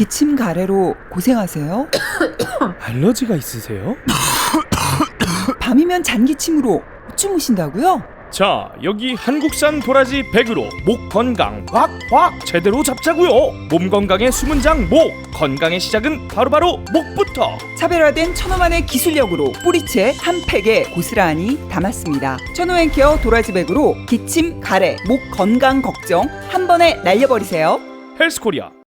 기침 가래로 고생하세요? 알러지가 있으세요? 밤이면 잔기침으로 주무신다고요? 자, 여기 한국산 도라지 100으로 목 건강 확확 제대로 잡자고요. 몸 건강의 수문장 목, 건강의 시작은 바로바로 목부터. 차별화된 천호만의 기술력으로 뿌리채 한 팩에 고스란히 담았습니다. 천호앤케어 도라지백으로 기침, 가래, 목 건강 걱정 한 번에 날려버리세요. 헬스코리아